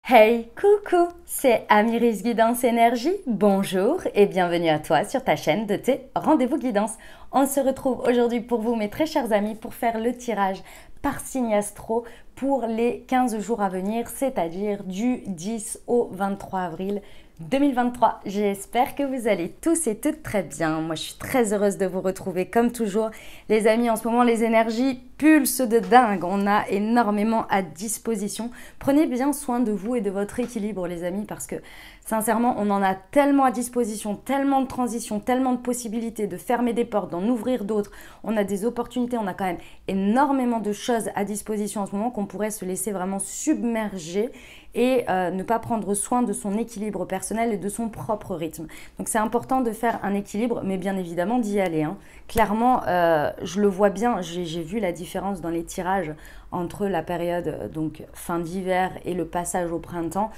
Hey, coucou, c'est Amiris Guidance Énergie. Bonjour et bienvenue à toi sur ta chaîne de tes rendez-vous guidance. On se retrouve aujourd'hui pour vous, mes très chers amis, pour faire le tirage par signe astro pour les 15 jours à venir, c'est-à-dire du 10 au 23 avril 2023. J'espère que vous allez tous et toutes très bien. Moi, je suis très heureuse de vous retrouver comme toujours. Les amis, en ce moment, les énergies pulsent de dingue. On a énormément à disposition. Prenez bien soin de vous et de votre équilibre, les amis, parce que sincèrement, on en a tellement à disposition, tellement de transitions, tellement de possibilités de fermer des portes, d'en ouvrir d'autres. On a des opportunités, on a quand même énormément de choses à disposition en ce moment qu'on pourrait se laisser vraiment submerger et ne pas prendre soin de son équilibre personnel et de son propre rythme. Donc c'est important de faire un équilibre, mais bien évidemment d'y aller, hein. Clairement, je le vois bien, j'ai vu la différence dans les tirages entre la période donc fin d'hiver et le passage au printemps.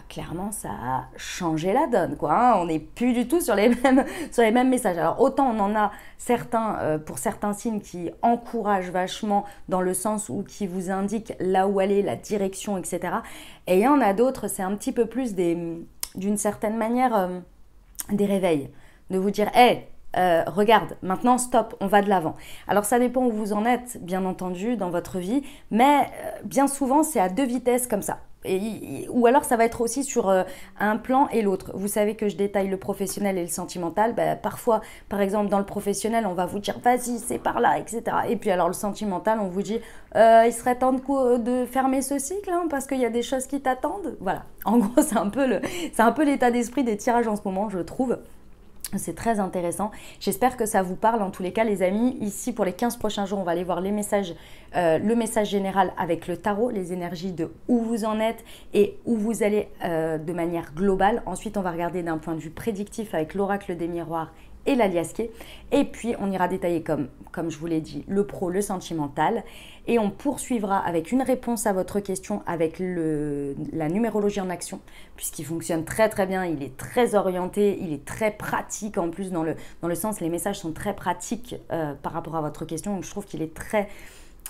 Clairement, ça a changé la donne, quoi, hein. On n'est plus du tout sur les mêmes messages. Alors, autant on en a certains, pour certains signes qui encouragent vachement dans le sens où qui vous indiquent là où aller, la direction, etc. Et il y en a d'autres, c'est un petit peu plus d'une certaine manière, des réveils. De vous dire, hey, regarde, maintenant stop, on va de l'avant. Alors ça dépend où vous en êtes, bien entendu, dans votre vie, mais bien souvent c'est à deux vitesses comme ça. Ou alors ça va être aussi sur un plan et l'autre. Vous savez que je détaille le professionnel et le sentimental. Parfois, par exemple, dans le professionnel, on va vous dire vas-y, c'est par là, etc. Et puis alors le sentimental, on vous dit il serait temps de fermer ce cycle, hein, parce qu'il y a des choses qui t'attendent. Voilà, en gros, c'est un peu l'état d'esprit des tirages en ce moment, je trouve. C'est très intéressant. J'espère que ça vous parle. En tous les cas, les amis, ici, pour les 15 prochains jours, on va aller voir les messages, le message général avec le tarot, les énergies de où vous en êtes et où vous allez de manière globale. Ensuite, on va regarder d'un point de vue prédictif avec l'oracle des miroirs et l'aliasqué. Et puis, on ira détailler, comme je vous l'ai dit, le pro, le sentimental. Et on poursuivra avec une réponse à votre question avec la numérologie en action, puisqu'il fonctionne très très bien, il est très orienté, il est très pratique en plus dans le sens, les messages sont très pratiques par rapport à votre question. Donc je trouve qu'il est très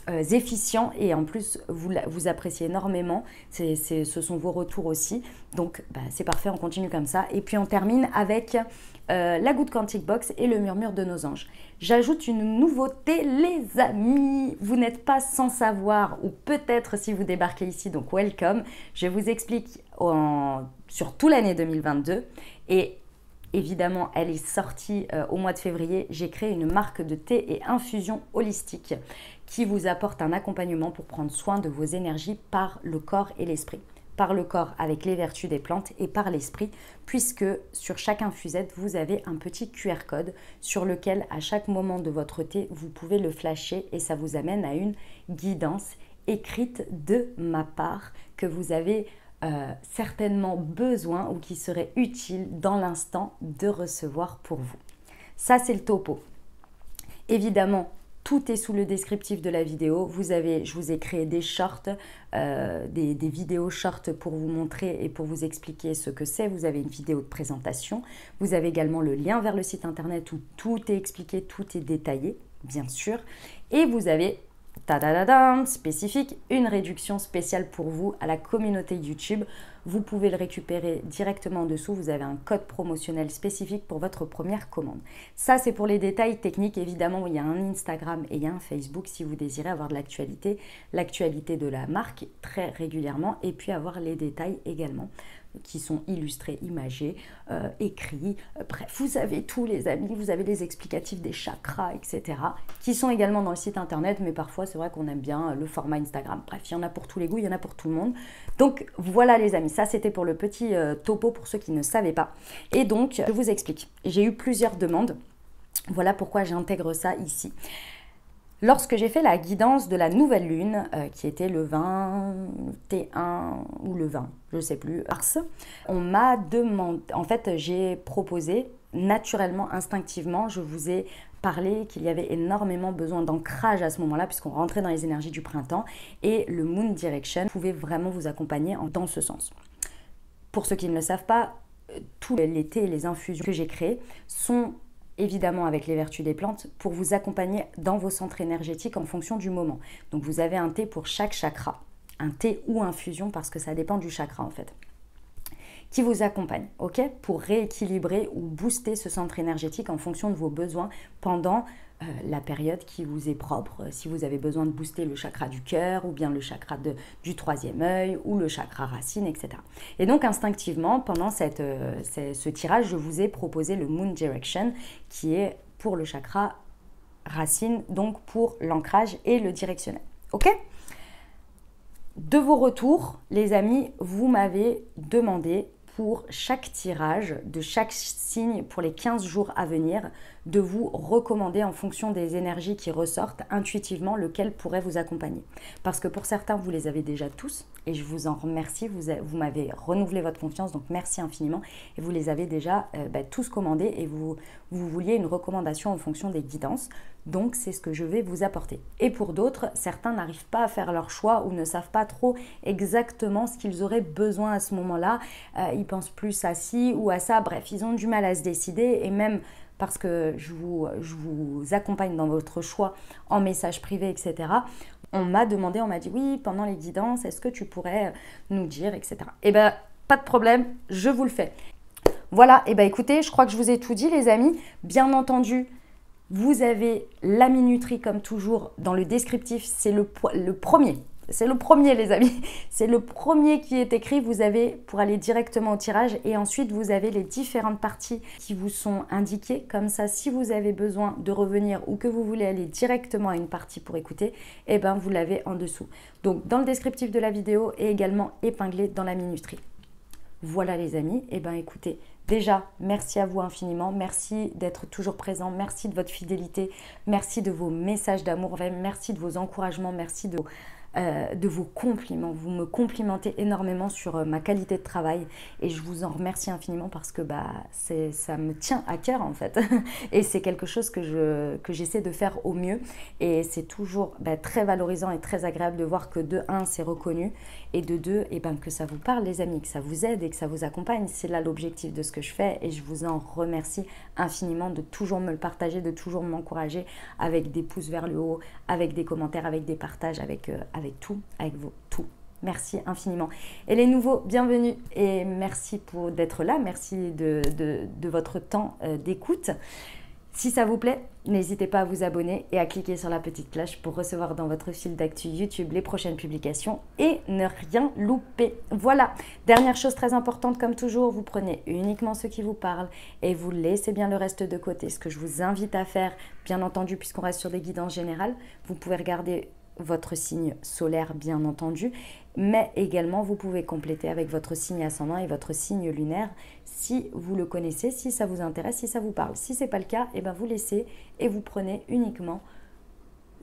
efficient et en plus vous appréciez énormément, ce sont vos retours aussi, donc c'est parfait, on continue comme ça. Et puis on termine avec la goutte quantique box et le murmure de nos anges. J'ajoute une nouveauté, les amis, vous n'êtes pas sans savoir, ou peut-être si vous débarquez ici, donc welcome, je vous explique sur toute l'année 2022 et évidemment, elle est sortie au mois de février. J'ai créé une marque de thé et infusion holistique qui vous apporte un accompagnement pour prendre soin de vos énergies par le corps et l'esprit. Par le corps avec les vertus des plantes et par l'esprit, puisque sur chaque infusette, vous avez un petit QR code sur lequel, à chaque moment de votre thé, vous pouvez le flasher et ça vous amène à une guidance écrite de ma part que vous avez certainement besoin ou qui serait utile dans l'instant de recevoir pour vous. Ça, c'est le topo. Évidemment, tout est sous le descriptif de la vidéo. Je vous ai créé des shorts, des vidéos shorts pour vous montrer et pour vous expliquer ce que c'est. Vous avez une vidéo de présentation. Vous avez également le lien vers le site internet où tout est expliqué, tout est détaillé, bien sûr. Et vous avez spécifique, une réduction spéciale pour vous à la communauté YouTube. Vous pouvez le récupérer directement en dessous. Vous avez un code promotionnel spécifique pour votre première commande. Ça, c'est pour les détails techniques. Évidemment, il y a un Instagram et il y a un Facebook si vous désirez avoir de l'actualité de la marque très régulièrement et puis avoir les détails également qui sont illustrés, imagés, écrits. Bref, vous avez tous les amis, vous avez les explicatifs des chakras, etc. qui sont également dans le site internet, mais parfois c'est vrai qu'on aime bien le format Instagram. Bref, il y en a pour tous les goûts, il y en a pour tout le monde. Donc voilà les amis, ça c'était pour le petit topo pour ceux qui ne savaient pas. Et donc, je vous explique. J'ai eu plusieurs demandes. Voilà pourquoi j'intègre ça ici. Lorsque j'ai fait la guidance de la nouvelle lune, qui était le 21 ou le 20, je ne sais plus, mars, on m'a demandé, en fait j'ai proposé naturellement, instinctivement, je vous ai parlé qu'il y avait énormément besoin d'ancrage à ce moment-là puisqu'on rentrait dans les énergies du printemps et le Moon Direction pouvait vraiment vous accompagner dans ce sens. Pour ceux qui ne le savent pas, tous les thés et les infusions que j'ai créés sont évidemment avec les vertus des plantes, pour vous accompagner dans vos centres énergétiques en fonction du moment. Donc vous avez un thé pour chaque chakra. un thé ou infusion parce que ça dépend du chakra en fait, qui vous accompagne, ok, pour rééquilibrer ou booster ce centre énergétique en fonction de vos besoins pendant la période qui vous est propre. Si vous avez besoin de booster le chakra du cœur ou bien le chakra du troisième œil ou le chakra racine, etc. Et donc instinctivement, pendant ce tirage, je vous ai proposé le Moon Direction qui est pour le chakra racine, donc pour l'ancrage et le directionnel. Ok ? De vos retours, les amis, vous m'avez demandé pour chaque tirage, de chaque signe pour les 15 jours à venir, de vous recommander en fonction des énergies qui ressortent intuitivement lequel pourrait vous accompagner. Parce que pour certains, vous les avez déjà tous et je vous en remercie, vous m'avez renouvelé votre confiance, donc merci infiniment. Et vous les avez déjà tous commandés et vous vouliez une recommandation en fonction des guidances. Donc, c'est ce que je vais vous apporter. Et pour d'autres, certains n'arrivent pas à faire leur choix ou ne savent pas trop exactement ce qu'ils auraient besoin à ce moment-là. Ils pensent plus à ci ou à ça. Bref, ils ont du mal à se décider. Et même parce que je vous accompagne dans votre choix en message privé, etc., on m'a dit oui, pendant les guidances, est-ce que tu pourrais nous dire, etc. Eh bien, pas de problème, je vous le fais. Voilà, et bien écoutez, je crois que je vous ai tout dit les amis. Bien entendu, vous avez la minuterie comme toujours dans le descriptif, c'est le premier. C'est le premier les amis, c'est le premier qui est écrit, vous avez pour aller directement au tirage et ensuite vous avez les différentes parties qui vous sont indiquées. Comme ça, si vous avez besoin de revenir ou que vous voulez aller directement à une partie pour écouter, eh ben vous l'avez en dessous. Donc dans le descriptif de la vidéo et également épinglé dans la minuterie. Voilà les amis, eh ben écoutez, déjà merci à vous infiniment, merci d'être toujours présent, merci de votre fidélité, merci de vos messages d'amour, merci de vos encouragements, merci de vos compliments. Vous me complimentez énormément sur ma qualité de travail et je vous en remercie infiniment parce que ça me tient à cœur en fait et c'est quelque chose que j'essaie de faire au mieux et c'est toujours très valorisant et très agréable de voir que de 1 c'est reconnu et de 2 que ça vous parle les amis, que ça vous aide et que ça vous accompagne. C'est là l'objectif de ce que je fais et je vous en remercie infiniment de toujours me le partager, de toujours m'encourager avec des pouces vers le haut, avec des commentaires, avec des partages, avec tout, avec vous, tout. Merci infiniment. Et les nouveaux, bienvenue et merci d'être là. Merci de votre temps d'écoute. Si ça vous plaît, n'hésitez pas à vous abonner et à cliquer sur la petite cloche pour recevoir dans votre fil d'actu YouTube les prochaines publications et ne rien louper. Voilà, dernière chose très importante comme toujours, vous prenez uniquement ce qui vous parle et vous laissez bien le reste de côté. Ce que je vous invite à faire, bien entendu, puisqu'on reste sur des guidances générales, vous pouvez regarder votre signe solaire bien entendu, mais également vous pouvez compléter avec votre signe ascendant et votre signe lunaire si vous le connaissez, si ça vous intéresse, si ça vous parle. Si ce n'est pas le cas, eh ben vous laissez et vous prenez uniquement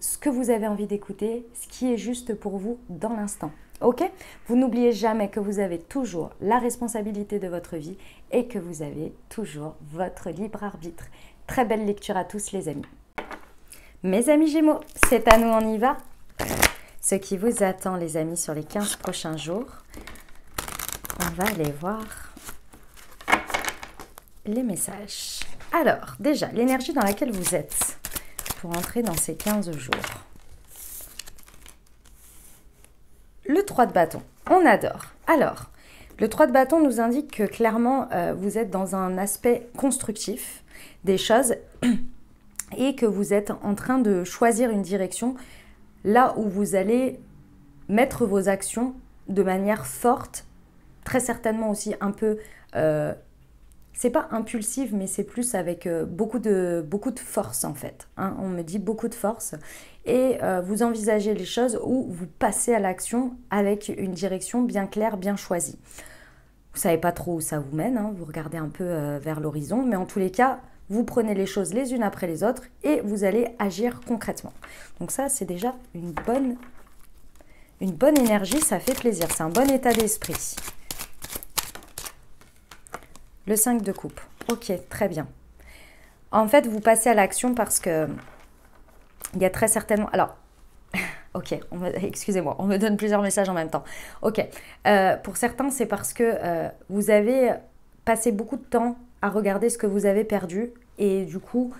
ce que vous avez envie d'écouter, ce qui est juste pour vous dans l'instant. Ok ? Vous n'oubliez jamais que vous avez toujours la responsabilité de votre vie et que vous avez toujours votre libre arbitre. Très belle lecture à tous les amis. Mes amis Gémeaux, c'est à nous, on y va ? Ce qui vous attend les amis sur les 15 prochains jours, on va aller voir les messages. Alors, déjà, l'énergie dans laquelle vous êtes pour entrer dans ces 15 jours. Le 3 de bâton, on adore. Alors, le 3 de bâton nous indique que clairement, vous êtes dans un aspect constructif des choses et que vous êtes en train de choisir une direction là où vous allez mettre vos actions de manière forte, très certainement aussi un peu, c'est pas impulsive, mais c'est plus avec beaucoup de force en fait. Hein, on me dit beaucoup de force. Et vous envisagez les choses où vous passez à l'action avec une direction bien claire, bien choisie. Vous savez pas trop où ça vous mène, hein, vous regardez un peu vers l'horizon, mais en tous les cas, vous prenez les choses les unes après les autres et vous allez agir concrètement. Donc ça, c'est déjà une bonne énergie, ça fait plaisir. C'est un bon état d'esprit. Le 5 de coupe. Ok, très bien. En fait, vous passez à l'action parce que il y a très certainement... Alors, ok, excusez-moi, on me donne plusieurs messages en même temps. Ok, pour certains, c'est parce que vous avez passé beaucoup de temps à regarder ce que vous avez perdu et du coup,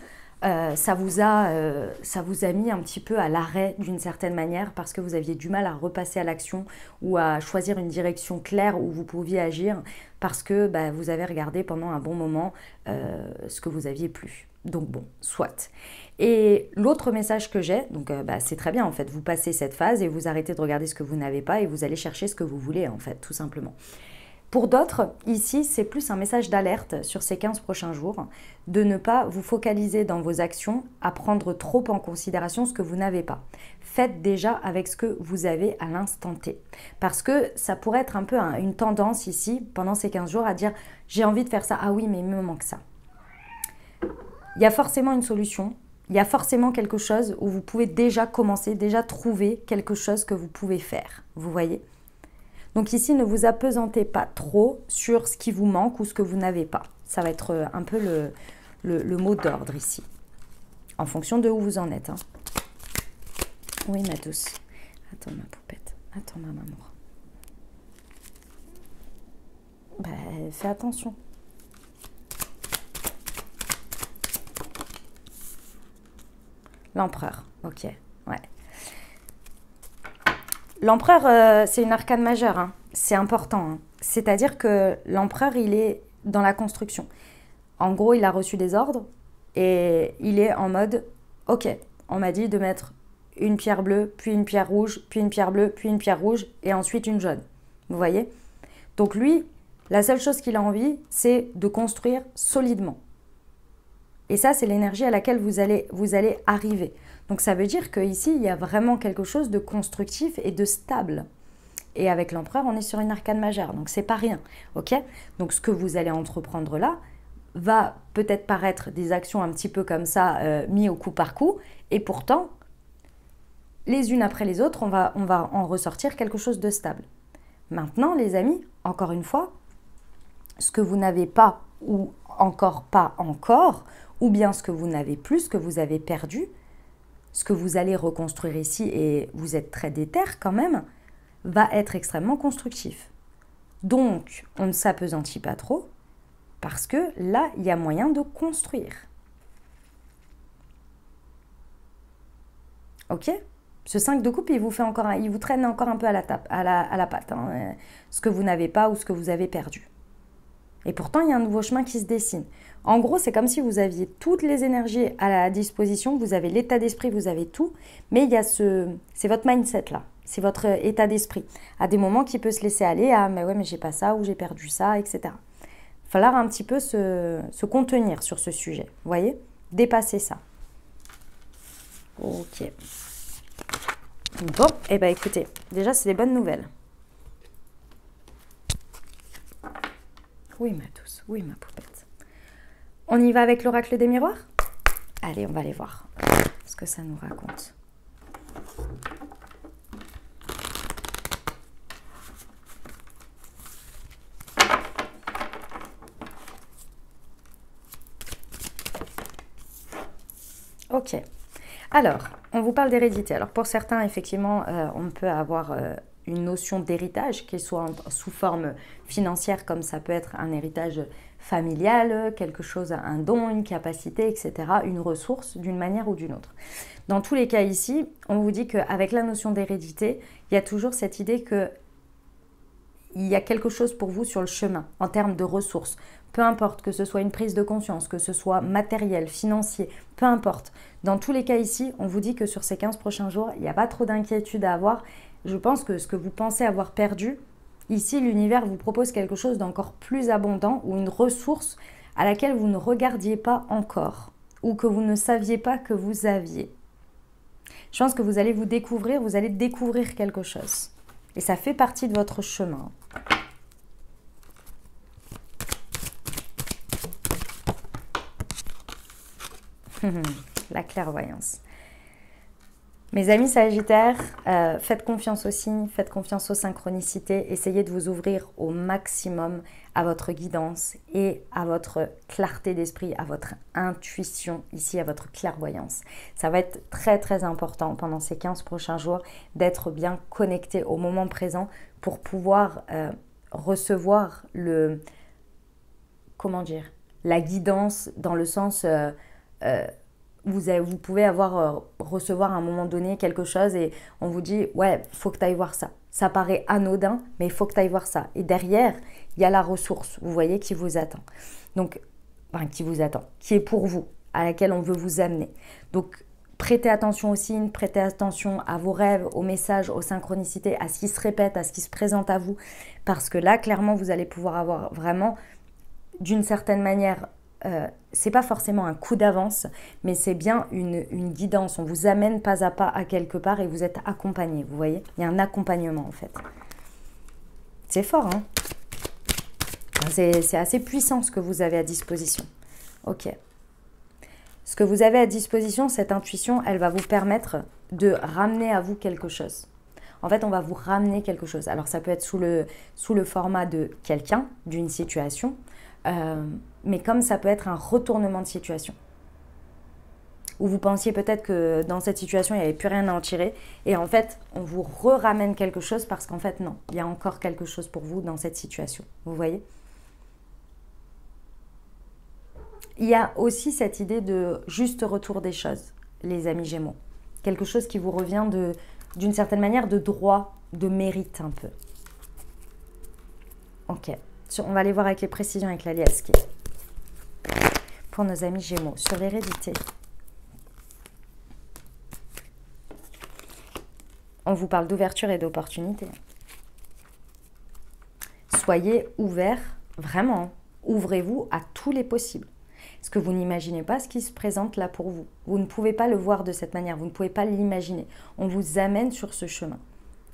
ça vous a mis un petit peu à l'arrêt d'une certaine manière parce que vous aviez du mal à repasser à l'action ou à choisir une direction claire où vous pouviez agir parce que vous avez regardé pendant un bon moment ce que vous aviez plus. Donc bon, soit. Et l'autre message que j'ai, donc c'est très bien en fait, vous passez cette phase et vous arrêtez de regarder ce que vous n'avez pas et vous allez chercher ce que vous voulez en fait, tout simplement. Pour d'autres, ici, c'est plus un message d'alerte sur ces 15 prochains jours, de ne pas vous focaliser dans vos actions à prendre trop en considération ce que vous n'avez pas. Faites déjà avec ce que vous avez à l'instant T. Parce que ça pourrait être un peu une tendance ici, pendant ces 15 jours, à dire « j'ai envie de faire ça, ah oui, mais il me manque ça ». Il y a forcément une solution, il y a forcément quelque chose où vous pouvez déjà commencer, déjà trouver quelque chose que vous pouvez faire, vous voyez ? Donc ici, ne vous apesantez pas trop sur ce qui vous manque ou ce que vous n'avez pas. Ça va être un peu le mot d'ordre ici, en fonction de où vous en êtes. Hein. Oui, ma douce. Attends, ma poupette. Attends, ma maman. Fais attention. L'empereur, ok, ouais. L'empereur, c'est une arcane majeure, hein. C'est important. Hein. C'est-à-dire que l'empereur, il est dans la construction. En gros, il a reçu des ordres et il est en mode « Ok, on m'a dit de mettre une pierre bleue, puis une pierre rouge, puis une pierre bleue, puis une pierre rouge et ensuite une jaune. » Vous voyez ? Donc lui, la seule chose qu'il a envie, c'est de construire solidement. Et ça, c'est l'énergie à laquelle vous allez arriver. Donc ça veut dire qu'ici, il y a vraiment quelque chose de constructif et de stable. Et avec l'empereur, on est sur une arcane majeure, donc c'est pas rien. Ok ? Donc ce que vous allez entreprendre là va peut-être paraître des actions un petit peu comme ça, mis au coup par coup, et pourtant, les unes après les autres, on va en ressortir quelque chose de stable. Maintenant, les amis, encore une fois, ce que vous n'avez pas ou pas encore, ou bien ce que vous n'avez plus, ce que vous avez perdu, ce que vous allez reconstruire ici, et vous êtes très déter quand même, va être extrêmement constructif. Donc, on ne s'appesantit pas trop, parce que là, il y a moyen de construire. Ok ? Ce 5 de coupe, il vous traîne encore un peu à la patte, hein, ce que vous n'avez pas ou ce que vous avez perdu. Et pourtant, il y a un nouveau chemin qui se dessine. En gros, c'est comme si vous aviez toutes les énergies à la disposition, vous avez l'état d'esprit, vous avez tout, mais il y a c'est votre mindset là, c'est votre état d'esprit. À des moments qui peut se laisser aller à « mais ouais, mais j'ai pas ça » ou « j'ai perdu ça », etc. Il va falloir un petit peu se contenir sur ce sujet, vous voyez ? Dépasser ça. Ok. Bon, et écoutez, déjà c'est des bonnes nouvelles. Oui, ma douce, oui, ma poupette. On y va avec l'oracle des miroirs ? Allez, on va aller voir ce que ça nous raconte. Ok. Alors, on vous parle d'hérédité. Alors, pour certains, effectivement, on peut avoir une notion d'héritage, qui soit sous forme financière, comme ça peut être un héritage familial, quelque chose, un don, une capacité, etc., une ressource d'une manière ou d'une autre. Dans tous les cas ici, on vous dit qu'avec la notion d'hérédité, il y a toujours cette idée qu'il y a quelque chose pour vous sur le chemin en termes de ressources. Peu importe que ce soit une prise de conscience, que ce soit matériel, financier, peu importe. Dans tous les cas ici, on vous dit que sur ces 15 prochains jours, il n'y a pas trop d'inquiétude à avoir. Je pense que ce que vous pensez avoir perdu, ici, l'univers vous propose quelque chose d'encore plus abondant ou une ressource à laquelle vous ne regardiez pas encore ou que vous ne saviez pas que vous aviez. Je pense que vous allez vous allez découvrir quelque chose. Et ça fait partie de votre chemin. La clairvoyance. Mes amis Sagittaires, faites confiance aux signes, faites confiance aux synchronicités, essayez de vous ouvrir au maximum à votre guidance et à votre clarté d'esprit, à votre intuition, ici à votre clairvoyance. Ça va être très très important pendant ces 15 prochains jours d'être bien connecté au moment présent pour pouvoir recevoir la guidance dans le sens vous pouvez recevoir à un moment donné quelque chose et on vous dit « Ouais, il faut que tu ailles voir ça ». Ça paraît anodin, mais il faut que tu ailles voir ça. Et derrière, il y a la ressource, vous voyez, qui vous attend. Donc, enfin, qui vous attend, qui est pour vous, à laquelle on veut vous amener. Donc, prêtez attention aux signes, prêtez attention à vos rêves, aux messages, aux synchronicités, à ce qui se répète, à ce qui se présente à vous. Parce que là, clairement, vous allez pouvoir avoir vraiment, d'une certaine manière, c'est pas forcément un coup d'avance, mais c'est bien une guidance. On vous amène pas à pas à quelque part et vous êtes accompagné, vous voyez. Il y a un accompagnement en fait. C'est fort, hein. C'est assez puissant ce que vous avez à disposition. Ok. Ce que vous avez à disposition, cette intuition, elle va vous permettre de ramener à vous quelque chose. En fait, on va vous ramener quelque chose. Alors, ça peut être sous le format de quelqu'un, d'une situation, mais comme ça peut être un retournement de situation. Où vous pensiez peut-être que dans cette situation, il n'y avait plus rien à en tirer. Et en fait, on vous ramène quelque chose parce qu'en fait, non, il y a encore quelque chose pour vous dans cette situation. Vous voyez ? Il y a aussi cette idée de juste retour des choses, les amis Gémeaux. Quelque chose qui vous revient d'une certaine manière de droit, de mérite un peu. Ok. On va aller voir avec les précisions avec la liasse pour nos amis Gémeaux sur l'hérédité. On vous parle d'ouverture et d'opportunité. Soyez ouverts, vraiment. Ouvrez-vous à tous les possibles. Parce que vous n'imaginez pas ce qui se présente là pour vous. Vous ne pouvez pas le voir de cette manière. Vous ne pouvez pas l'imaginer. On vous amène sur ce chemin.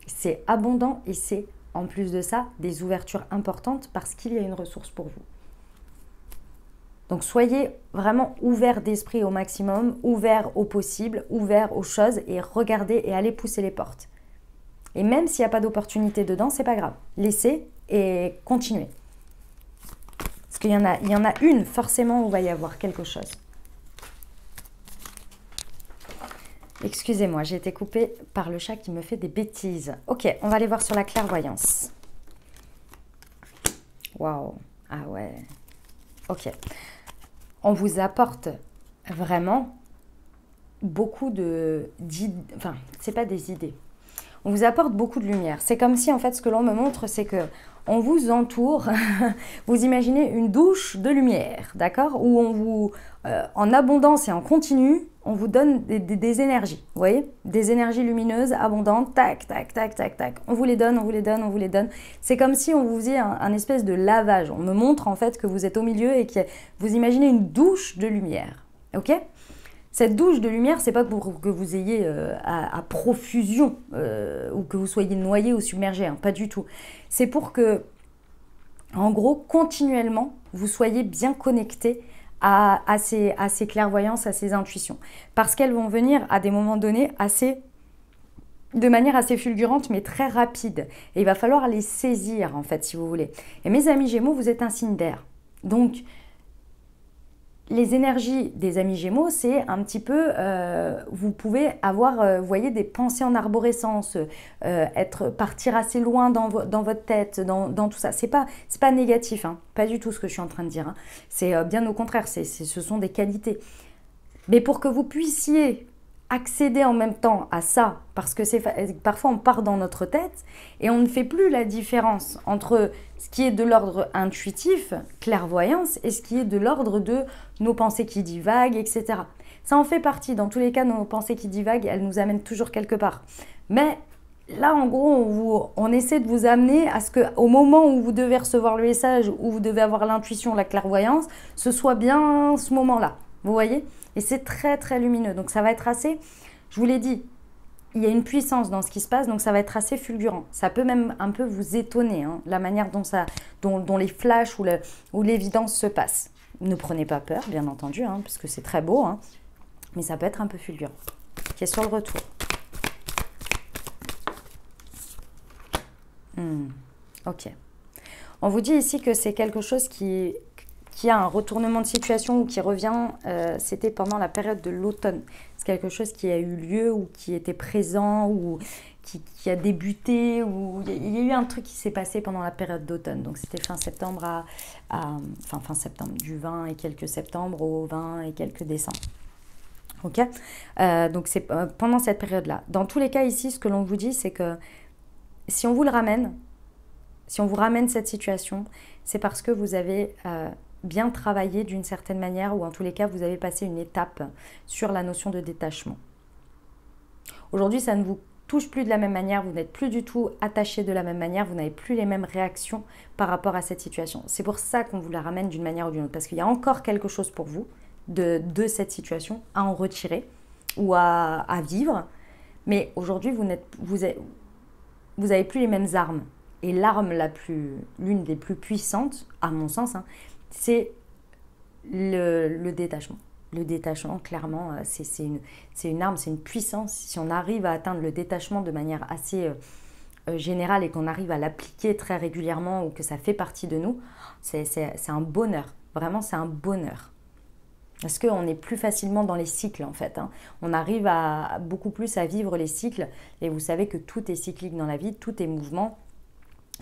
C'est abondant et c'est, en plus de ça, des ouvertures importantes parce qu'il y a une ressource pour vous. Donc, soyez vraiment ouverts d'esprit au maximum, ouverts au possible, ouverts aux choses et regardez et allez pousser les portes. Et même s'il n'y a pas d'opportunité dedans, c'est pas grave. Laissez et continuez. Parce qu'il y en a une, forcément, où il va y avoir quelque chose. Excusez-moi, j'ai été coupée par le chat qui me fait des bêtises. Ok, on va aller voir sur la clairvoyance. Waouh, ah ouais. Ok. On vous apporte vraiment beaucoup d'idées. Enfin, c'est pas des idées. On vous apporte beaucoup de lumière. C'est comme si, en fait, ce que l'on me montre, c'est que on vous entoure. Vous imaginez une douche de lumière, d'accord? Où on vous, en abondance et en continu, on vous donne des énergies. Vous voyez? Des énergies lumineuses, abondantes, tac, tac, tac, tac, tac. On vous les donne, on vous les donne, on vous les donne. C'est comme si on vous faisait un espèce de lavage. On me montre, en fait, que vous êtes au milieu et que vous imaginez une douche de lumière. Ok? Cette douche de lumière, c'est pas pour que vous ayez à profusion ou que vous soyez noyé ou submergé, hein, pas du tout. C'est pour que, en gros, continuellement, vous soyez bien connecté à ces clairvoyances, à ces intuitions. Parce qu'elles vont venir à des moments donnés de manière assez fulgurante, mais très rapide. Et il va falloir les saisir, en fait, si vous voulez. Et mes amis Gémeaux, vous êtes un signe d'air. Donc, les énergies des amis Gémeaux, c'est un petit peu, vous pouvez avoir, vous voyez, des pensées en arborescence, partir assez loin dans votre tête, dans tout ça. C'est pas négatif, hein, pas du tout ce que je suis en train de dire. Hein. C'est bien au contraire, ce sont des qualités. Mais pour que vous puissiez accéder en même temps à ça, parce que parfois on part dans notre tête et on ne fait plus la différence entre ce qui est de l'ordre intuitif, clairvoyance, et ce qui est de l'ordre de nos pensées qui divaguent, etc. Ça en fait partie. Dans tous les cas, nos pensées qui divaguent, elles nous amènent toujours quelque part. Mais là, en gros, on essaie de vous amener à ce qu'au moment où vous devez recevoir le message, où vous devez avoir l'intuition, la clairvoyance, ce soit bien ce moment-là. Vous voyez ? Et c'est très, très lumineux. Donc, ça va être assez, je vous l'ai dit, il y a une puissance dans ce qui se passe, donc ça va être assez fulgurant. Ça peut même un peu vous étonner, hein, la manière dont les flashs ou l'évidence se passent. Ne prenez pas peur, bien entendu, hein, parce que c'est très beau, hein, mais ça peut être un peu fulgurant. Qui est sur le retour. Ok. On vous dit ici que c'est quelque chose qui a un retournement de situation ou qui revient, c'était pendant la période de l'automne. C'est quelque chose qui a eu lieu ou qui était présent ou qui a débuté ou il y a eu un truc qui s'est passé pendant la période d'automne. Donc c'était fin septembre fin septembre, du 20 et quelques septembre au 20 et quelques décembre. Ok. Donc c'est pendant cette période-là. Dans tous les cas ici, ce que l'on vous dit, c'est que si on vous le ramène, si on vous ramène cette situation, c'est parce que vous avez bien travaillé d'une certaine manière, ou en tous les cas, vous avez passé une étape sur la notion de détachement. Aujourd'hui, ça ne vous touche plus de la même manière, vous n'êtes plus du tout attaché de la même manière, vous n'avez plus les mêmes réactions par rapport à cette situation. C'est pour ça qu'on vous la ramène d'une manière ou d'une autre, parce qu'il y a encore quelque chose pour vous de cette situation à en retirer ou à vivre. Mais aujourd'hui, vous avez plus les mêmes armes. Et l'arme l'une des plus puissantes, à mon sens, hein, c'est le détachement. Le détachement, clairement, c'est une arme, c'est une puissance. Si on arrive à atteindre le détachement de manière assez générale et qu'on arrive à l'appliquer très régulièrement ou que ça fait partie de nous, c'est un bonheur. Vraiment, c'est un bonheur. Parce qu'on est plus facilement dans les cycles, en fait. Hein. On arrive beaucoup plus à vivre les cycles. Et vous savez que tout est cyclique dans la vie, tout est mouvement.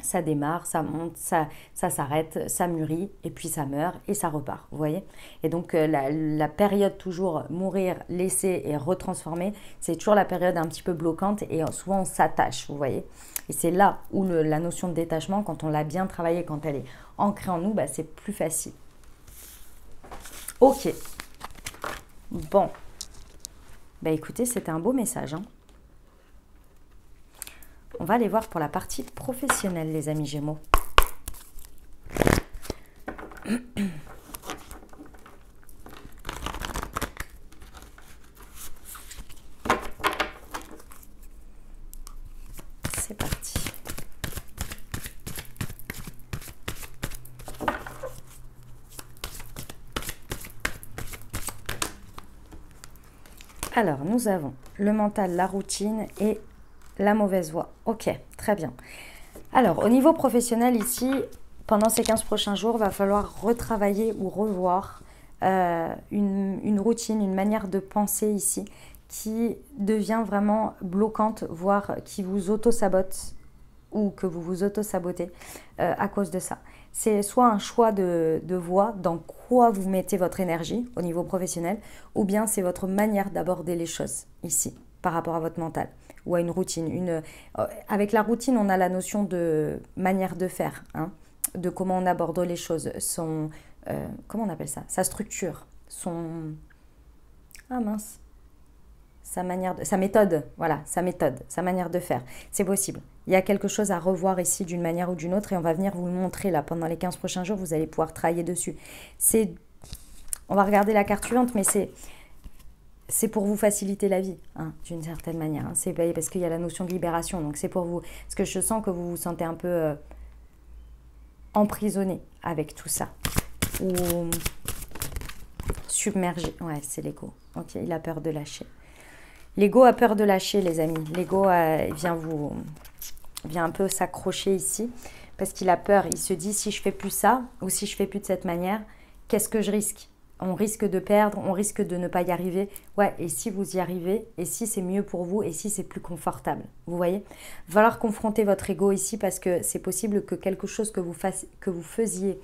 Ça démarre, ça monte, ça s'arrête, ça mûrit, et puis ça meurt, et ça repart, vous voyez. Et donc la période toujours mourir, laisser et retransformer, c'est toujours la période un petit peu bloquante, et souvent on s'attache, vous voyez. Et c'est là où la notion de détachement, quand on l'a bien travaillée, quand elle est ancrée en nous, bah, c'est plus facile. Ok. Bon. Bah écoutez, c'était un beau message, hein. On va aller voir pour la partie professionnelle, les amis Gémeaux. C'est parti. Alors, nous avons le mental, la routine et la mauvaise voie. Ok, très bien. Alors, au niveau professionnel, ici, pendant ces 15 prochains jours, il va falloir retravailler ou revoir une routine, une manière de penser ici qui devient vraiment bloquante, voire qui vous auto-sabote ou que vous vous auto-sabotez à cause de ça. C'est soit un choix de voie, dans quoi vous mettez votre énergie au niveau professionnel, ou bien c'est votre manière d'aborder les choses ici, par rapport à votre mental, ou à une routine. Avec la routine, on a la notion de manière de faire, hein, de comment on aborde les choses, comment on appelle ça, sa structure, sa méthode, voilà, sa méthode, sa manière de faire. C'est possible. Il y a quelque chose à revoir ici d'une manière ou d'une autre et on va venir vous le montrer là pendant les 15 prochains jours, vous allez pouvoir travailler dessus. On va regarder la carte suivante, mais c'est pour vous faciliter la vie, hein, d'une certaine manière. Hein. C'est parce qu'il y a la notion de libération, donc c'est pour vous. Parce que je sens que vous vous sentez un peu emprisonné avec tout ça. Ou submergé. Ouais, c'est l'ego. Ok, il a peur de lâcher. L'ego a peur de lâcher, les amis. L'ego vient un peu s'accrocher ici parce qu'il a peur. Il se dit, si je fais plus ça ou si je fais plus de cette manière, qu'est-ce que je risque? On risque de perdre, on risque de ne pas y arriver. Ouais, et si vous y arrivez, et si c'est mieux pour vous, et si c'est plus confortable, vous voyez? Il va falloir confronter votre ego ici parce que c'est possible que quelque chose que vous faisiez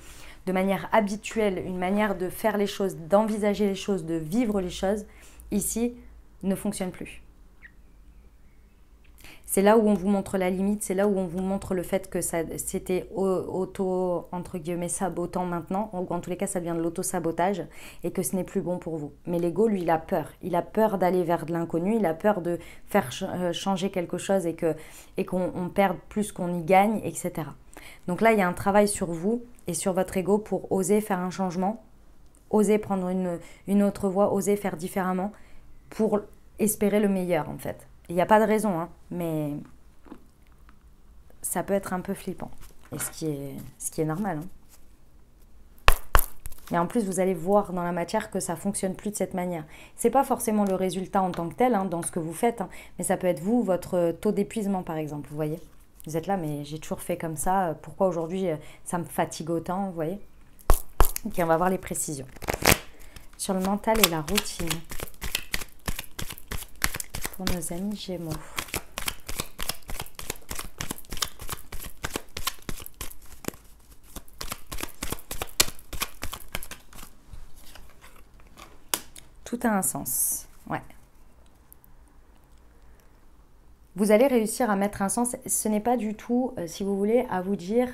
de manière habituelle, une manière de faire les choses, d'envisager les choses, de vivre les choses, ici, ne fonctionne plus. C'est là où on vous montre la limite, c'est là où on vous montre le fait que c'était entre guillemets, sabotant maintenant, ou en tous les cas, ça devient de l'auto-sabotage, et que ce n'est plus bon pour vous. Mais l'ego, lui, il a peur. Il a peur d'aller vers de l'inconnu, il a peur de faire changer quelque chose et qu'on perde plus qu'on y gagne, etc. Donc là, il y a un travail sur vous et sur votre ego pour oser faire un changement, oser prendre une autre voie, oser faire différemment, pour espérer le meilleur, en fait. Il n'y a pas de raison, hein, mais ça peut être un peu flippant. Et ce qui est normal. Hein. Et en plus, vous allez voir dans la matière que ça ne fonctionne plus de cette manière. Ce n'est pas forcément le résultat en tant que tel, hein, dans ce que vous faites, hein, mais ça peut être vous, votre taux d'épuisement, par exemple, vous voyez. Vous êtes là, mais j'ai toujours fait comme ça. Pourquoi aujourd'hui, ça me fatigue autant, vous voyez. Ok, on va voir les précisions. Sur le mental et la routine. Pour nos amis Gémeaux. Tout a un sens. Ouais. vous allez réussir à mettre un sens. Ce n'est pas du tout, si vous voulez, à vous dire,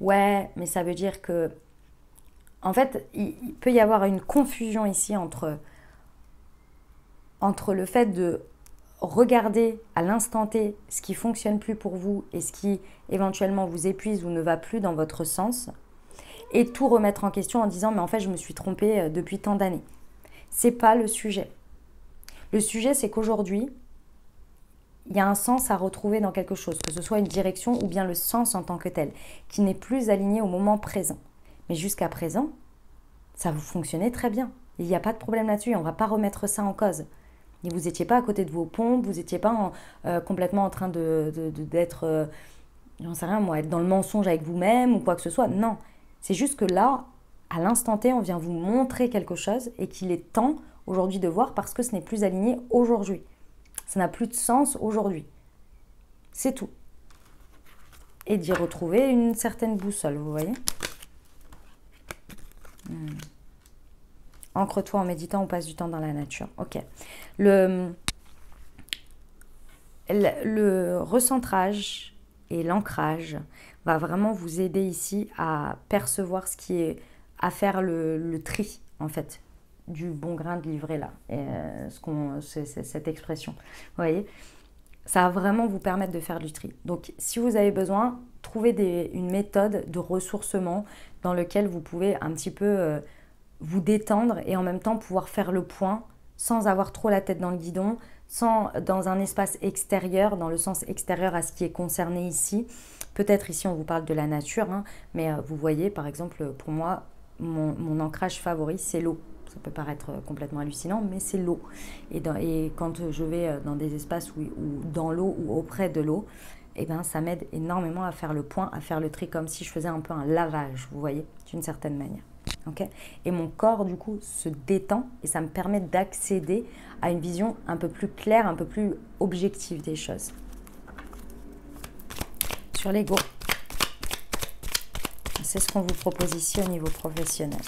ouais, mais ça veut dire que... En fait, il peut y avoir une confusion ici entre le fait de regarder à l'instant T ce qui fonctionne plus pour vous et ce qui éventuellement vous épuise ou ne va plus dans votre sens, et tout remettre en question en disant mais en fait je me suis trompée depuis tant d'années. C'est pas le sujet. Le sujet c'est qu'aujourd'hui, il y a un sens à retrouver dans quelque chose, que ce soit une direction ou bien le sens en tant que tel, qui n'est plus aligné au moment présent. Mais jusqu'à présent, ça vous fonctionnait très bien. Il n'y a pas de problème là-dessus, on ne va pas remettre ça en cause. Et vous n'étiez pas à côté de vos pompes, vous n'étiez pas complètement en train d'être, j'en sais rien moi, être dans le mensonge avec vous-même ou quoi que ce soit. Non, c'est juste que là, à l'instant T, on vient vous montrer quelque chose et qu'il est temps aujourd'hui de voir parce que ce n'est plus aligné aujourd'hui. Ça n'a plus de sens aujourd'hui. C'est tout. Et d'y retrouver une certaine boussole, vous voyez. Ancre-toi en méditant ou passe du temps dans la nature. Ok. Le recentrage et l'ancrage va vraiment vous aider ici à percevoir ce qui est, à faire le tri, en fait, du bon grain de livret là. Cette expression. Vous voyez, ça va vraiment vous permettre de faire du tri. Donc, si vous avez besoin, trouvez une méthode de ressourcement dans lequel vous pouvez un petit peu vous détendre et en même temps pouvoir faire le point sans avoir trop la tête dans le guidon, dans un espace extérieur, dans le sens extérieur à ce qui est concerné ici. Peut-être ici on vous parle de la nature, hein, mais vous voyez par exemple pour moi, mon ancrage favori c'est l'eau. Ça peut paraître complètement hallucinant, mais c'est l'eau. Et quand je vais dans des espaces où dans l'eau ou auprès de l'eau, eh ben, ça m'aide énormément à faire le point, à faire le tri, comme si je faisais un peu un lavage, vous voyez, d'une certaine manière. Okay. Et mon corps, du coup, se détend et ça me permet d'accéder à une vision un peu plus claire, un peu plus objective des choses. Sur l'ego, c'est ce qu'on vous propose ici au niveau professionnel.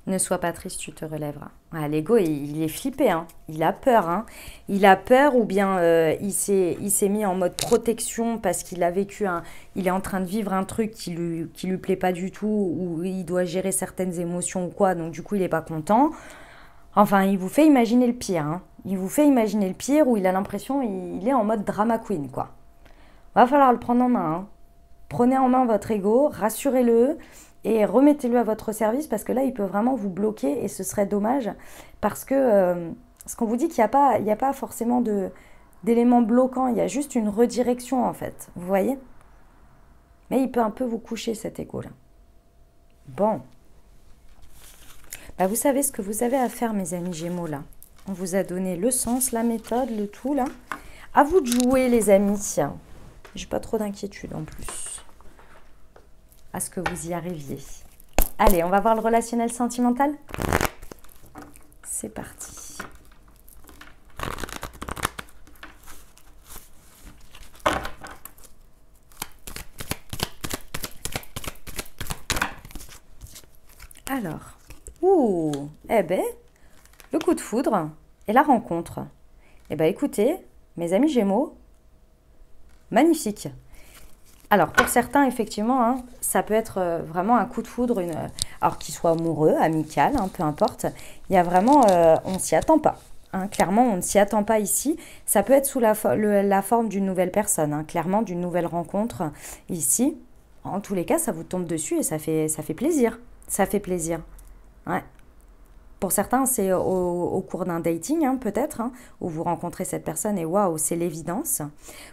Ne sois pas triste, tu te relèveras. Ah, l'ego, il est flippé, hein. Il a peur. Hein. Il a peur ou bien il s'est mis en mode protection parce qu'il a vécu il est en train de vivre un truc qui lui plaît pas du tout ou il doit gérer certaines émotions ou quoi, donc du coup il n'est pas content. Enfin, il vous fait imaginer le pire. Hein. Il vous fait imaginer le pire où il a l'impression il est en mode drama queen, quoi. Va falloir le prendre en main. Hein. Prenez en main votre ego, rassurez-le. Et remettez-le à votre service parce que là, il peut vraiment vous bloquer et ce serait dommage parce que ce qu'on vous dit qu'il n'y a pas forcément d'éléments bloquants, il y a juste une redirection en fait, vous voyez? Mais il peut un peu vous coucher cet égo-là. Bon. Bah, vous savez ce que vous avez à faire, mes amis Gémeaux, là. On vous a donné le sens, la méthode, le tout, là. À vous de jouer, les amis. J'ai pas trop d'inquiétude en plus. À ce que vous y arriviez. Allez, on va voir le relationnel sentimental. C'est parti. Alors, eh ben, le coup de foudre et la rencontre. Eh ben, écoutez, mes amis Gémeaux, magnifique. Alors, pour certains, effectivement, hein, ça peut être vraiment un coup de foudre, alors qu'il soit amoureux, amical, hein, peu importe. Il y a vraiment, on ne s'y attend pas. Hein, clairement, on ne s'y attend pas ici. Ça peut être sous la forme d'une nouvelle personne, hein, clairement, d'une nouvelle rencontre ici. En tous les cas, ça vous tombe dessus et ça fait plaisir. Ça fait plaisir. Ouais. Pour certains, c'est au cours d'un dating, hein, peut-être, hein, où vous rencontrez cette personne et waouh, c'est l'évidence.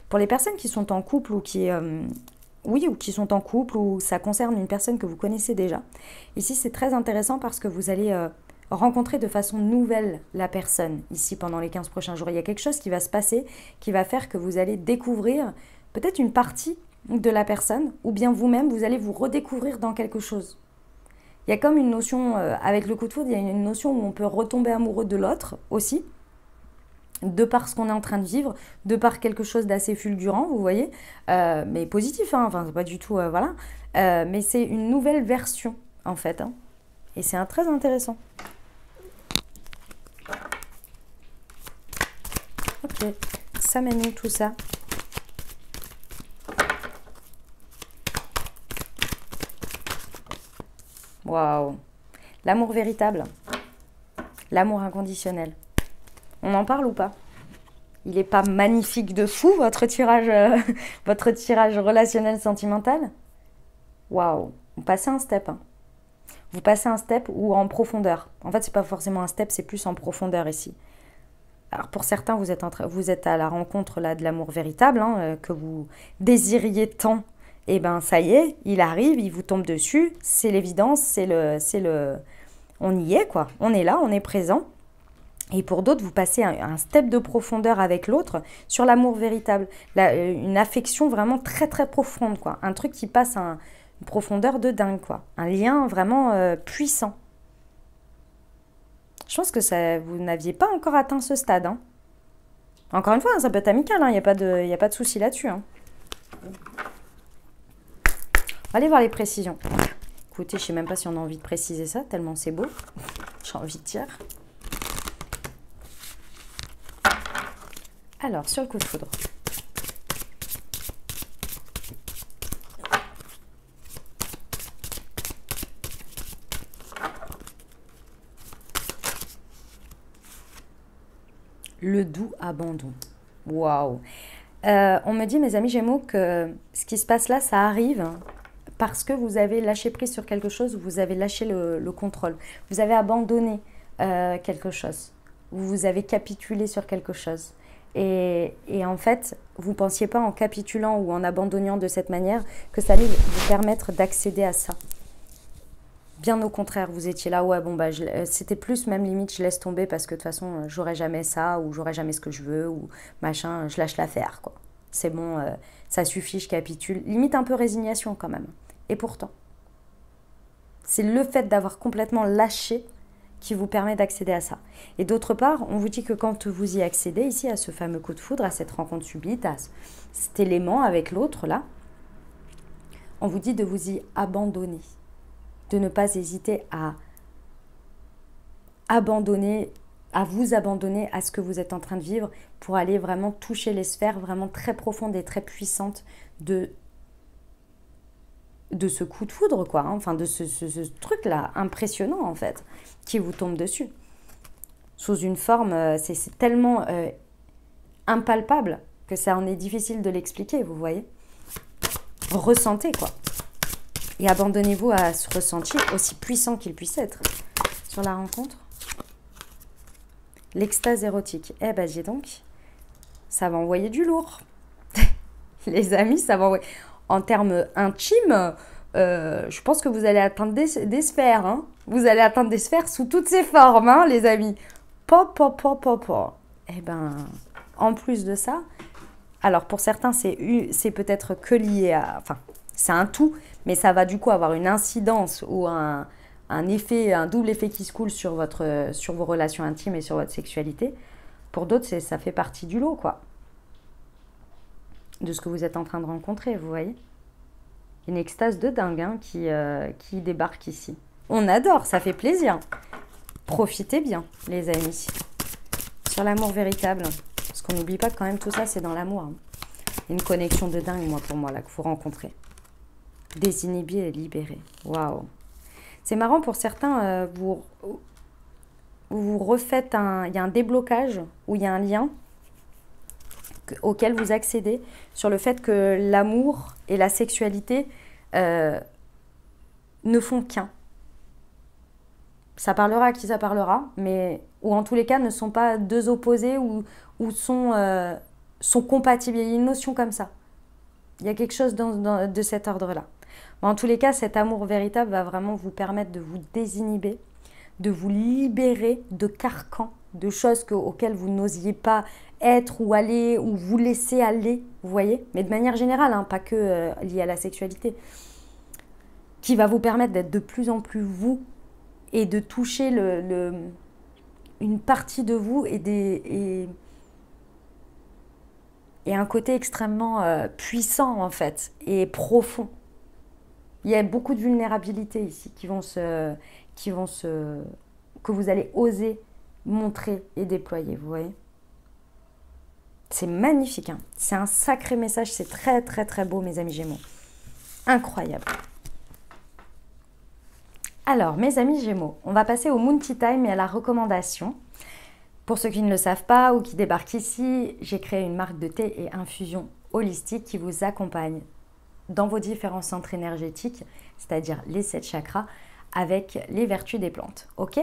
Pour les personnes qui sont en couple ou ou qui sont en couple ou ça concerne une personne que vous connaissez déjà, ici, c'est très intéressant parce que vous allez rencontrer de façon nouvelle la personne ici pendant les 15 prochains jours. Il y a quelque chose qui va se passer qui va faire que vous allez découvrir peut-être une partie de la personne ou bien vous-même, vous allez vous redécouvrir dans quelque chose. Il y a comme une notion, avec le coup de foudre, il y a une notion où on peut retomber amoureux de l'autre aussi. de par ce qu'on est en train de vivre, de par quelque chose d'assez fulgurant, vous voyez, mais positif, hein, enfin, c'est pas du tout, voilà, mais c'est une nouvelle version, en fait, hein, et c'est très intéressant. Ok, ça mène où tout ça? Waouh, l'amour véritable, l'amour inconditionnel, on en parle ou pas? Il n'est pas magnifique de fou, votre tirage relationnel sentimental? Waouh, vous passez un step. Hein. Vous passez un step ou en profondeur. En fait, c'est pas forcément un step, c'est plus en profondeur ici. Alors pour certains, vous êtes à la rencontre là, de l'amour véritable, hein, que vous désiriez tant. Et ben ça y est, il arrive, il vous tombe dessus. C'est l'évidence, on y est quoi. On est là, on est présent. Et pour d'autres, vous passez un step de profondeur avec l'autre sur l'amour véritable. Une affection vraiment très très profonde, quoi. Un truc qui passe une profondeur de dingue, quoi. Un lien vraiment puissant. Je pense que vous n'aviez pas encore atteint ce stade. Hein. Encore une fois, hein, ça peut être amical, il n'y a pas de souci là-dessus. Hein. On va aller voir les précisions. Écoutez, je ne sais même pas si on a envie de préciser ça, tellement c'est beau. J'ai envie de dire. Alors, sur le coup de foudre. Le doux abandon. Waouh. On me dit, mes amis Gémeaux, que ce qui se passe là, ça arrive parce que vous avez lâché prise sur quelque chose, vous avez lâché le contrôle. Vous avez abandonné quelque chose. Vous avez capitulé sur quelque chose. Et en fait, vous ne pensiez pas en capitulant ou en abandonnant de cette manière que ça allait vous permettre d'accéder à ça. Bien au contraire, vous étiez là, ouais, bon, bah, c'était plus même limite, je laisse tomber parce que de toute façon, j'aurai jamais ça ou j'aurai jamais ce que je veux ou machin, je lâche l'affaire, quoi. C'est bon, ça suffit, je capitule. Limite un peu résignation quand même. Et pourtant, c'est le fait d'avoir complètement lâché qui vous permet d'accéder à ça. Et d'autre part, on vous dit que quand vous y accédez ici à ce fameux coup de foudre, à cette rencontre subite, à cet élément avec l'autre là, on vous dit de vous y abandonner, de ne pas hésiter à abandonner, à vous abandonner à ce que vous êtes en train de vivre pour aller vraiment toucher les sphères vraiment très profondes et très puissantes de ce coup de foudre, quoi, hein, enfin de ce truc-là impressionnant en fait, qui vous tombe dessus. Sous une forme, c'est tellement impalpable que ça en est difficile de l'expliquer, vous voyez. Ressentez, quoi. Et abandonnez-vous à ce ressenti, aussi puissant qu'il puisse être. Sur la rencontre, l'extase érotique. Eh ben, dis donc, ça va envoyer du lourd. Les amis, ça va envoyer... En termes intimes, je pense que vous allez atteindre des sphères. Hein. Vous allez atteindre des sphères sous toutes ses formes, hein, les amis. Pop. Eh ben, en plus de ça, alors pour certains, c'est peut-être que lié à... Enfin, c'est un tout, mais ça va du coup avoir une incidence ou un effet, un double effet qui se coule sur vos relations intimes et sur votre sexualité. Pour d'autres, ça fait partie du lot, quoi. De ce que vous êtes en train de rencontrer, vous voyez. Une extase de dingue hein, qui débarque ici. On adore, ça fait plaisir. Profitez bien, les amis. Sur l'amour véritable, parce qu'on n'oublie pas que quand même tout ça, c'est dans l'amour. Hein. Une connexion de dingue, pour moi, là, que vous rencontrez. Désinhibé et libéré. Waouh. C'est marrant, pour certains, vous refaites il y a un déblocage, ou il y a un lien auquel vous accédez sur le fait que l'amour et la sexualité ne font qu'un. Ça parlera à qui ça parlera, mais ou en tous les cas ne sont pas deux opposés ou sont compatibles. Il y a une notion comme ça. Il y a quelque chose de cet ordre-là. Mais en tous les cas, cet amour véritable va vraiment vous permettre de vous désinhiber, de vous libérer de carcans, de choses auxquelles vous n'osiez pas être ou aller ou vous laisser aller, vous voyez, mais de manière générale, hein, pas que liée à la sexualité, qui va vous permettre d'être de plus en plus vous et de toucher une partie de vous et et un côté extrêmement puissant en fait, et profond. Il y a beaucoup de vulnérabilité ici que vous allez oser montrer et déployer, vous voyez. C'est magnifique, hein. C'est un sacré message, c'est très très très beau mes amis Gémeaux. Incroyable. Alors mes amis Gémeaux, on va passer au Moon Tea Time et à la recommandation. Pour ceux qui ne le savent pas ou qui débarquent ici, j'ai créé une marque de thé et infusion holistique qui vous accompagne dans vos différents centres énergétiques, c'est-à-dire les 7 chakras, avec les vertus des plantes. Ok?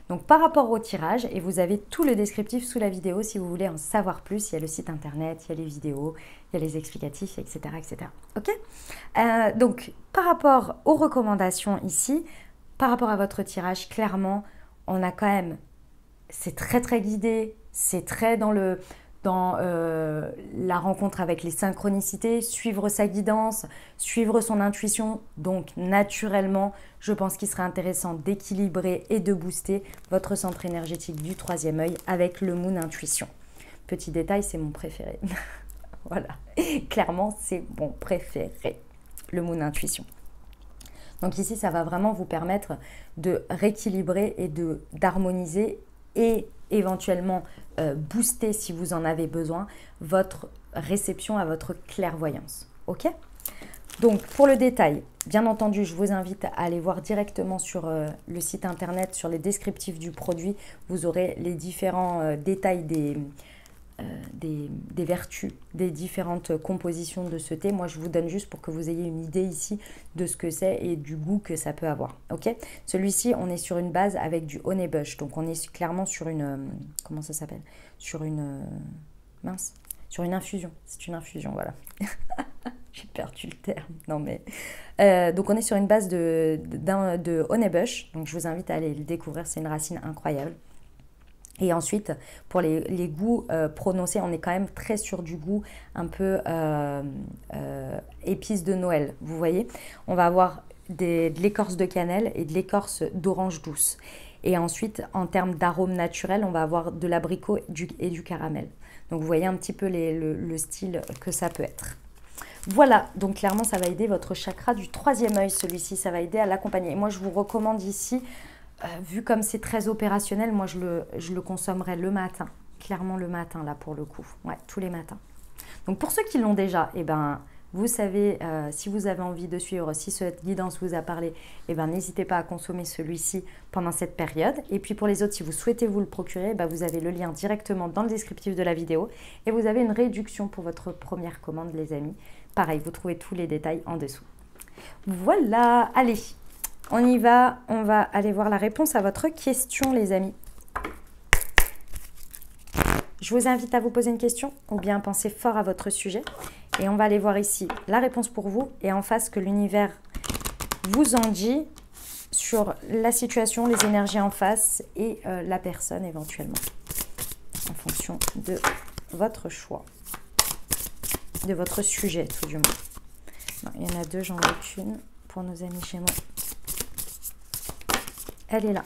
Donc par rapport au tirage, et vous avez tout le descriptif sous la vidéo si vous voulez en savoir plus, il y a le site internet, il y a les vidéos, il y a les explicatifs, etc. etc. Ok? Donc par rapport aux recommandations ici, par rapport à votre tirage, clairement, on a quand même, c'est très très guidé, c'est très dans la rencontre avec les synchronicités, suivre sa guidance, suivre son intuition. Donc naturellement, je pense qu'il serait intéressant d'équilibrer et de booster votre centre énergétique du 3e œil avec le Moon Intuition. Petit détail, c'est mon préféré. Voilà, clairement, c'est mon préféré, le Moon Intuition. Donc ici, ça va vraiment vous permettre de rééquilibrer et d'harmoniser et éventuellement booster, si vous en avez besoin, votre réception à votre clairvoyance. Ok? Donc pour le détail, bien entendu, je vous invite à aller voir directement sur le site internet, sur les descriptifs du produit. Vous aurez les différents détails des vertus, des différentes compositions de ce thé. Moi, je vous donne juste pour que vous ayez une idée ici de ce que c'est et du goût que ça peut avoir. Ok? Celui-ci, on est sur une base avec du honey bush. Donc, on est clairement sur une... comment ça s'appelle? Sur une... mince. Sur une infusion. C'est une infusion, voilà. J'ai perdu le terme. Non, mais... donc, on est sur une base de honey bush. Donc, je vous invite à aller le découvrir. C'est une racine incroyable. Et ensuite, pour les goûts prononcés, on est quand même très sur du goût un peu épices de Noël. Vous voyez, on va avoir de l'écorce de cannelle et de l'écorce d'orange douce. Et ensuite, en termes d'arômes naturels, on va avoir de l'abricot et du caramel. Donc, vous voyez un petit peu le style que ça peut être. Voilà, donc clairement, ça va aider votre chakra du 3e œil, celui-ci. Ça va aider à l'accompagner. Moi, je vous recommande ici... vu comme c'est très opérationnel, moi je le consommerai le matin, clairement le matin là pour le coup, ouais, tous les matins. Donc pour ceux qui l'ont déjà, eh ben, vous savez, si vous avez envie de suivre, si cette guidance vous a parlé, eh ben, n'hésitez pas à consommer celui-ci pendant cette période. Et puis pour les autres, si vous souhaitez vous le procurer, eh ben, vous avez le lien directement dans le descriptif de la vidéo et vous avez une réduction pour votre première commande les amis. Pareil, vous trouvez tous les détails en dessous. Voilà, allez. On y va, on va aller voir la réponse à votre question, les amis. Je vous invite à vous poser une question ou bien penser fort à votre sujet. Et on va aller voir ici la réponse pour vous et en face ce que l'univers vous en dit sur la situation, les énergies en face et la personne éventuellement. En fonction de votre choix, de votre sujet tout du moins. Non, il y en a deux, j'en ai qu'une pour nos amis Gémeaux. Elle est là.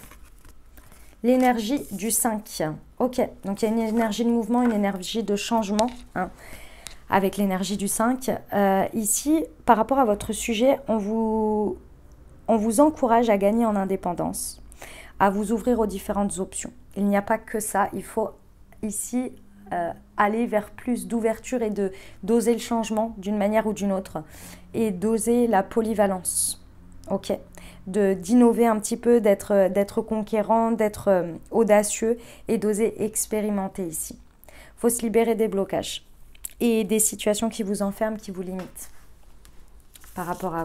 L'énergie du 5. Ok, donc il y a une énergie de mouvement, une énergie de changement hein, avec l'énergie du 5. Ici, par rapport à votre sujet, on vous encourage à gagner en indépendance, à vous ouvrir aux différentes options. Il n'y a pas que ça, il faut ici aller vers plus d'ouverture et d'oser le changement d'une manière ou d'une autre et d'oser la polyvalence. Ok, d'innover un petit peu, d'être conquérant, d'être audacieux et d'oser expérimenter ici. Il faut se libérer des blocages et des situations qui vous enferment, qui vous limitent par rapport à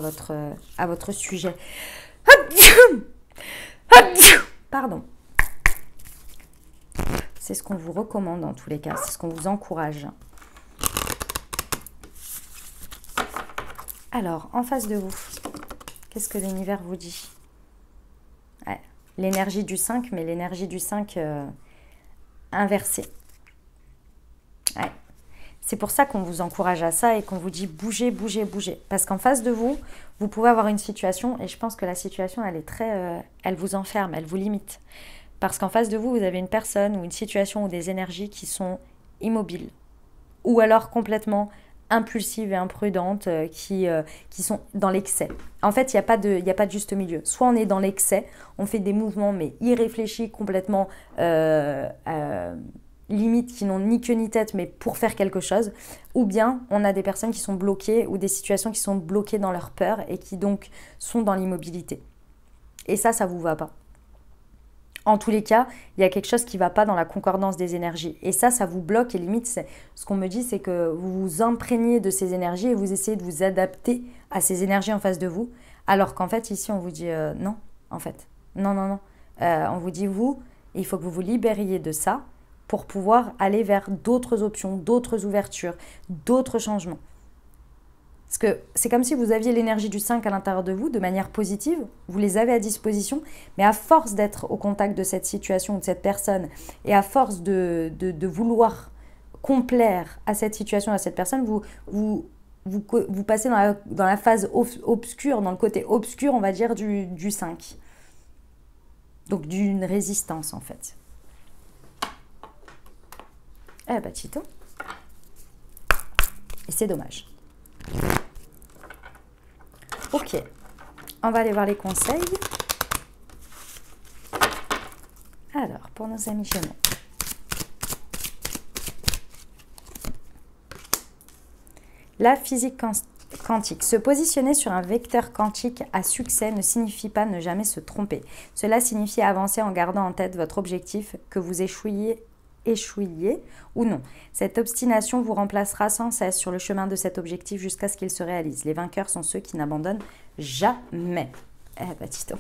votre sujet. Pardon. C'est ce qu'on vous recommande en tous les cas, c'est ce qu'on vous encourage. Alors, en face de vous, qu'est-ce que l'univers vous dit? Ouais, l'énergie du 5, mais l'énergie du 5 inversée. Ouais. C'est pour ça qu'on vous encourage à ça et qu'on vous dit bougez, bougez, bougez. Parce qu'en face de vous, vous pouvez avoir une situation et je pense que la situation, elle est très, elle vous enferme, elle vous limite. Parce qu'en face de vous, vous avez une personne ou une situation ou des énergies qui sont immobiles. ou alors complètement impulsives et imprudentes qui sont dans l'excès. En fait, il n'y a pas de juste milieu. Soit on est dans l'excès, on fait des mouvements mais irréfléchis, complètement limite, qui n'ont ni queue ni tête, mais pour faire quelque chose. Ou bien on a des personnes qui sont bloquées ou des situations qui sont bloquées dans leur peur et qui donc sont dans l'immobilité. Et ça vous va pas. En tous les cas, il y a quelque chose qui ne va pas dans la concordance des énergies. Et ça vous bloque. Et limite, ce qu'on me dit, c'est que vous vous imprégnez de ces énergies et vous essayez de vous adapter à ces énergies en face de vous. Alors qu'en fait, ici, on vous dit non, en fait. Non, non, non. On vous dit, il faut que vous vous libériez de ça pour pouvoir aller vers d'autres options, d'autres ouvertures, d'autres changements. Parce que c'est comme si vous aviez l'énergie du 5 à l'intérieur de vous de manière positive, vous les avez à disposition, mais à force d'être au contact de cette situation ou de cette personne, et à force de vouloir complaire à cette situation, à cette personne, vous passez dans la phase obscure, dans le côté obscur, on va dire, du 5. Donc d'une résistance en fait. Eh bah Tito. Et c'est dommage. Ok, on va aller voir les conseils. Alors, pour nos amis Gémeaux. La physique quantique. Se positionner sur un vecteur quantique à succès ne signifie pas ne jamais se tromper. Cela signifie avancer en gardant en tête votre objectif, que vous échouiez ou non. Cette obstination vous remplacera sans cesse sur le chemin de cet objectif jusqu'à ce qu'il se réalise. Les vainqueurs sont ceux qui n'abandonnent jamais. Eh bah Tito,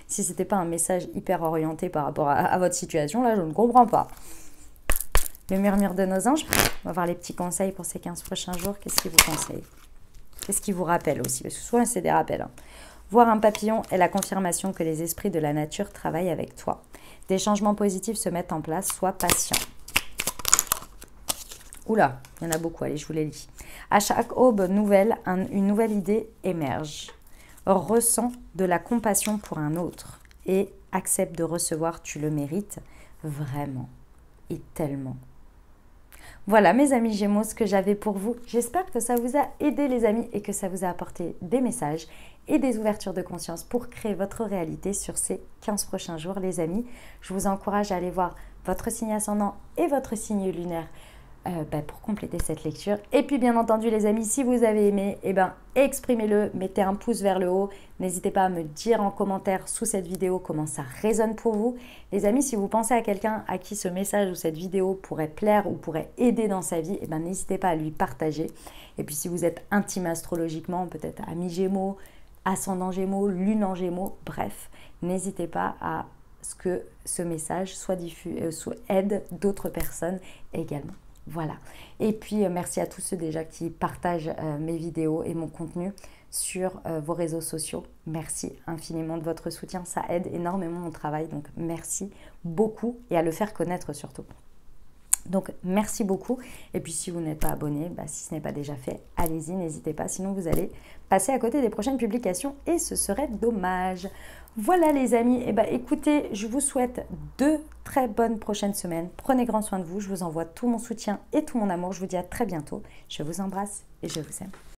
si c'était pas un message hyper orienté par rapport à votre situation, là je ne comprends pas. Le murmure de nos anges, on va voir les petits conseils pour ces 15 prochains jours. Qu'est-ce qu'ils vous conseillent? Qu'est-ce qu'ils vous rappellent aussi? Parce que souvent c'est des rappels. Hein. Voir un papillon est la confirmation que les esprits de la nature travaillent avec toi. Des changements positifs se mettent en place, sois patient. Oula, il y en a beaucoup, allez, je vous les lis. À chaque aube nouvelle, une nouvelle idée émerge. Ressens de la compassion pour un autre et accepte de recevoir, tu le mérites vraiment et tellement. Voilà mes amis Gémeaux, ce que j'avais pour vous. J'espère que ça vous a aidé les amis et que ça vous a apporté des messages et des ouvertures de conscience pour créer votre réalité sur ces 15 prochains jours les amis. Je vous encourage à aller voir votre signe ascendant et votre signe lunaire pour compléter cette lecture. Et puis bien entendu les amis, si vous avez aimé, exprimez-le, mettez un pouce vers le haut. N'hésitez pas à me dire en commentaire sous cette vidéo comment ça résonne pour vous. Les amis, si vous pensez à quelqu'un à qui ce message ou cette vidéo pourrait plaire ou pourrait aider dans sa vie, n'hésitez pas à lui partager. Et puis si vous êtes intime astrologiquement, peut-être ami Gémeaux, ascendant Gémeaux, lune en Gémeaux, bref, n'hésitez pas à ce que ce message soit aide d'autres personnes également. Voilà. Et puis, merci à tous ceux déjà qui partagent mes vidéos et mon contenu sur vos réseaux sociaux. Merci infiniment de votre soutien. Ça aide énormément mon travail. Donc, merci beaucoup et à le faire connaître surtout. Donc, merci beaucoup. Et puis, si vous n'êtes pas abonné, si ce n'est pas déjà fait, allez-y, n'hésitez pas. Sinon, vous allez passer à côté des prochaines publications et ce serait dommage. Voilà les amis. Écoutez, je vous souhaite de très bonnes prochaines semaines. Prenez grand soin de vous. Je vous envoie tout mon soutien et tout mon amour. Je vous dis à très bientôt. Je vous embrasse et je vous aime.